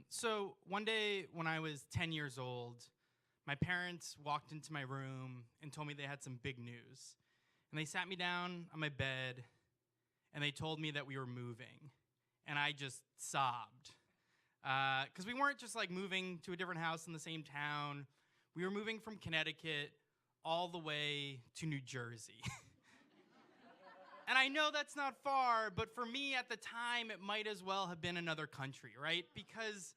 So one day when I was 10 years old, my parents walked into my room and told me they had some big news. And they sat me down on my bed and they told me that we were moving. And I just sobbed. Because we weren't just like moving to a different house in the same town, we were moving from Connecticut all the way to New Jersey. And I know that's not far, but for me at the time, it might as well have been another country, right? Because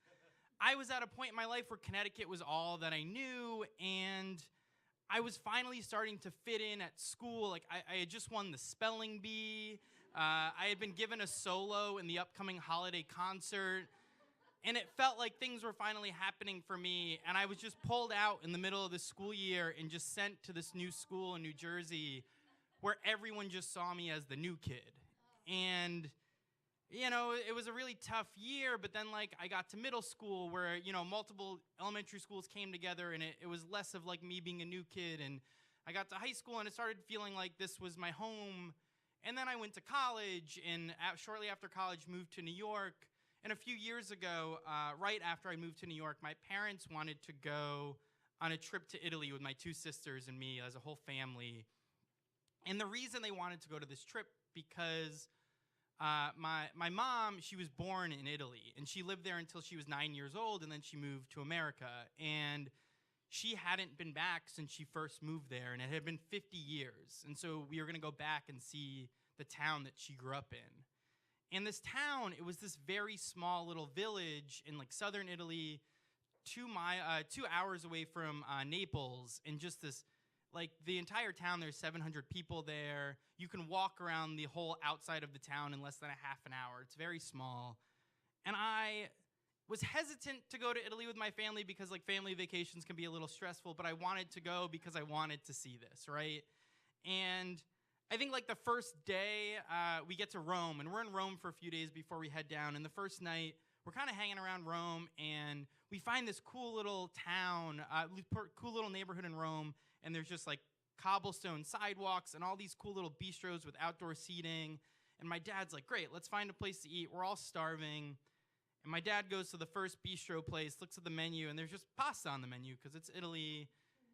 I was at a point in my life where Connecticut was all that I knew, and I was finally starting to fit in at school. Like, I had just won the spelling bee. I had been given a solo in the upcoming holiday concert, and it felt like things were finally happening for me, and I was just pulled out in the middle of the school year and just sent to this new school in New Jersey where everyone just saw me as the new kid. And, it was a really tough year, but then, like, I got to middle school where, multiple elementary schools came together, and it was less of, like, me being a new kid. And I got to high school, and it started feeling like this was my home. And then I went to college, and shortly after college, moved to New York. And a few years ago, right after I moved to New York, my parents wanted to go on a trip to Italy with my two sisters and me as a whole family. And the reason they wanted to go to this trip because my mom, she was born in Italy, and she lived there until she was 9 years old, and then she moved to America. And she hadn't been back since she first moved there, and it had been 50 years. And so we were going to go back and see the town that she grew up in. And this town, it was this very small little village in like southern Italy, 2 hours away from Naples, and just this, like, the entire town, there's 700 people there. You can walk around the whole outside of the town in less than a half an hour. It's very small. And I was hesitant to go to Italy with my family because, like, family vacations can be a little stressful, but I wanted to go because I wanted to see this, right? And I think, like, the first day, we get to Rome, and we're in Rome for a few days before we head down. And the first night, we're kind of hanging around Rome, and we find this cool little town, cool little neighborhood in Rome, and there's just, like, cobblestone sidewalks and all these cool little bistros with outdoor seating. And my dad's like, great, let's find a place to eat. We're all starving. And my dad goes to the first bistro place, looks at the menu, and there's just pasta on the menu because it's Italy.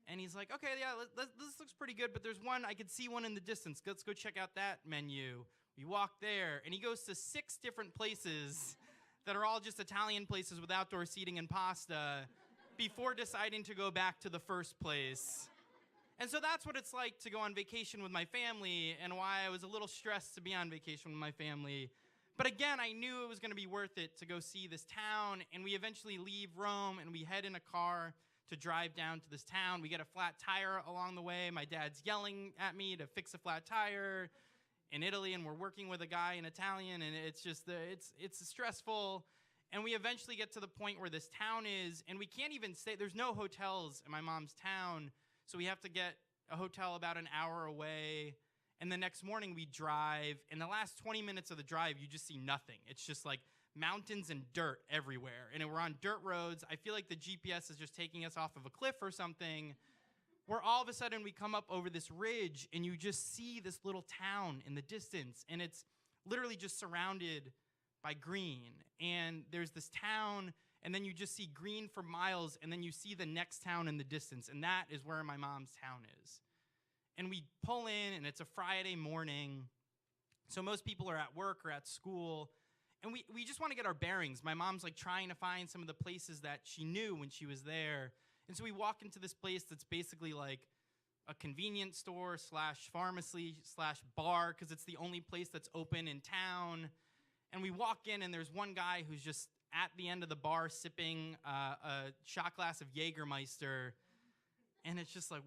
And he's like, okay, yeah, this looks pretty good, but there's one, I could see one in the distance. Let's go check out that menu. We walk there, and he goes to 6 different places that are all just Italian places with outdoor seating and pasta before deciding to go back to the first place. And so that's what it's like to go on vacation with my family, and why I was a little stressed to be on vacation with my family. But again, I knew it was going to be worth it to go see this town, and we eventually leave Rome, and we head in a car to drive down to this town. We get a flat tire along the way. My dad's yelling at me to fix a flat tire in Italy, and we're working with a guy in Italian, and it's just it's stressful. And we eventually get to the point where this town is, and we can't even stay. There's no hotels in my mom's town, so we have to get a hotel about an hour away. And the next morning we drive. In the last 20 minutes of the drive, you just see nothing. It's just like mountains and dirt everywhere. And we're on dirt roads. I feel like the GPS is just taking us off of a cliff or something, where all of a sudden we come up over this ridge, and you just see this little town in the distance, and it's literally just surrounded by green. And there's this town, and then you just see green for miles, and then you see the next town in the distance, and that is where my mom's town is. And we pull in, and it's a Friday morning, so most people are at work or at school, and we just want to get our bearings. My mom's like trying to find some of the places that she knew when she was there. And so we walk into this place that's basically like a convenience store slash pharmacy slash bar, because it's the only place that's open in town. And we walk in, and there's one guy who's just at the end of the bar sipping a shot glass of Jägermeister. And it's just like,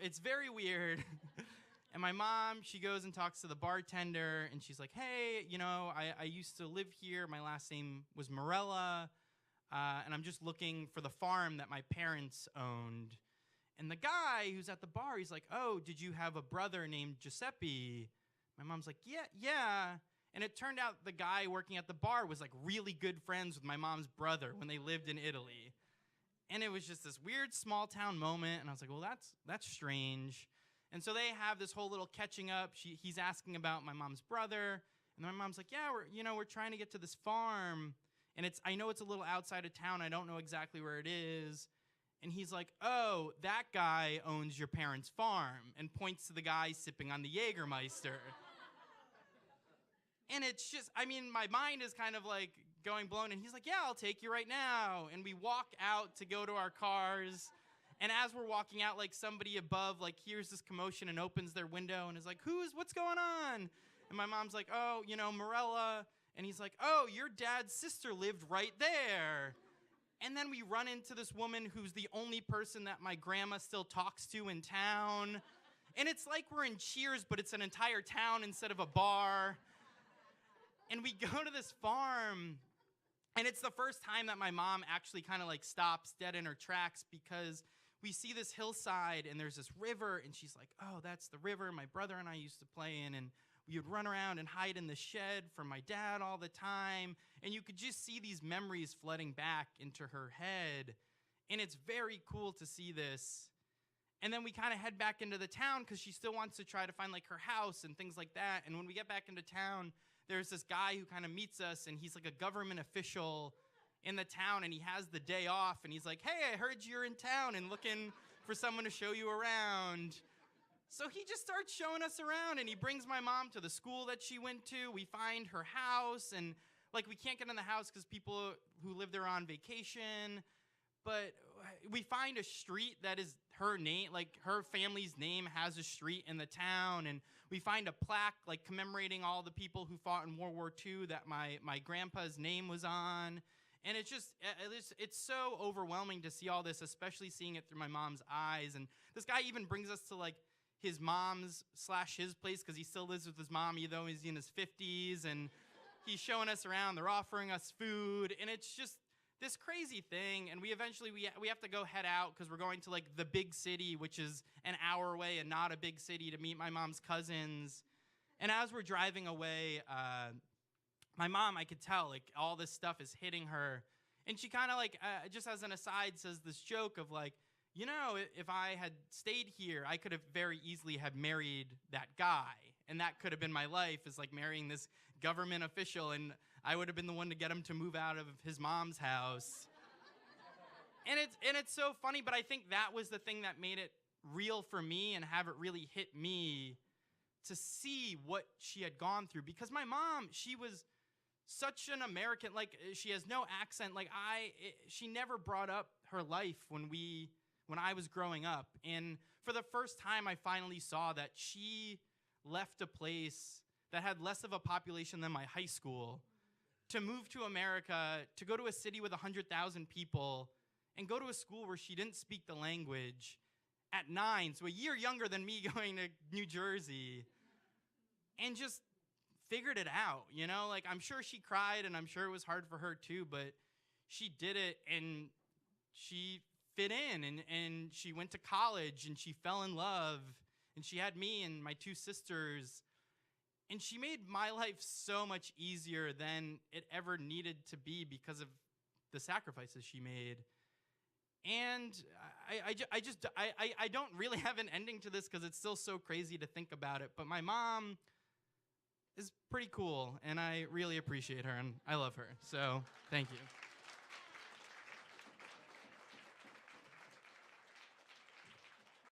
it's very weird. And my mom, she goes and talks to the bartender, and she's like, hey, I used to live here. My last name was Morella, and I'm just looking for the farm that my parents owned. And the guy who's at the bar, he's like, oh, did you have a brother named Giuseppe? My mom's like, yeah. And it turned out the guy working at the bar was like really good friends with my mom's brother when they lived in Italy. And it was just this weird small town moment, and I was like, well, that's strange. And so they have this whole little catching up. He's asking about my mom's brother, and then my mom's like, yeah, we're trying to get to this farm. And I know it's a little outside of town. I don't know exactly where it is. And he's like, oh, that guy owns your parents' farm, and points to the guy sipping on the Jägermeister. And it's just, I mean, my mind is kind of like going blown. And he's like, yeah, I'll take you right now. And we walk out to go to our cars. And as we're walking out, like somebody above, like hears this commotion and opens their window and is like, what's going on? And my mom's like, oh, Morella. And he's like, oh, your dad's sister lived right there. And then we run into this woman who's the only person that my grandma still talks to in town. And it's like we're in Cheers, but it's an entire town instead of a bar. And we go to this farm, and it's the first time that my mom actually kind of like stops dead in her tracks, because we see this hillside and there's this river, and she's like, oh, that's the river my brother and I used to play in, and we would run around and hide in the shed from my dad all the time. And you could just see these memories flooding back into her head. And it's very cool to see this. And then we kind of head back into the town because she still wants to try to find like her house and things like that. And when we get back into town, there's this guy who kind of meets us, and he's like a government official in the town, and he has the day off, and he's like, hey, I heard you're in town and looking for someone to show you around. So he just starts showing us around, and he brings my mom to the school that she went to. We find her house, and like we can't get in the house because people who live there are on vacation. But we find a street that is her name, like her family's name has a street in the town. And we find a plaque like commemorating all the people who fought in World War II that my grandpa's name was on. And it's so overwhelming to see all this, especially seeing it through my mom's eyes. And this guy even brings us to like his mom's / his place, because he still lives with his mom, even though he's in his 50s. And he's showing us around. They're offering us food. And it's just this crazy thing. And we have to go head out because we're going to like the big city, which is an hour away and not a big city, to meet my mom's cousins. And as we're driving away, my mom, I could tell like all this stuff is hitting her. And she kind of like, just as an aside, says this joke of like, if I had stayed here, I could have very easily have married that guy. And that could have been my life, is like marrying this government official. And I would have been the one to get him to move out of his mom's house. And it's so funny, but I think that was the thing that made it real for me and have it really hit me, to see what she had gone through. Because my mom, she was such an American, like she has no accent. Like she never brought up her life when I was growing up. And for the first time, I finally saw that she left a place that had less of a population than my high school to move to America, to go to a city with 100,000 people, and go to a school where she didn't speak the language at 9, so a year younger than me going to New Jersey, and just figured it out, Like, I'm sure she cried, and I'm sure it was hard for her too, but she did it, and she fit in, and she went to college, and she fell in love, and she had me and my 2 sisters, and she made my life so much easier than it ever needed to be because of the sacrifices she made. And I don't really have an ending to this because it's still so crazy to think about it, but my mom is pretty cool, and I really appreciate her, and I love her. So thank you.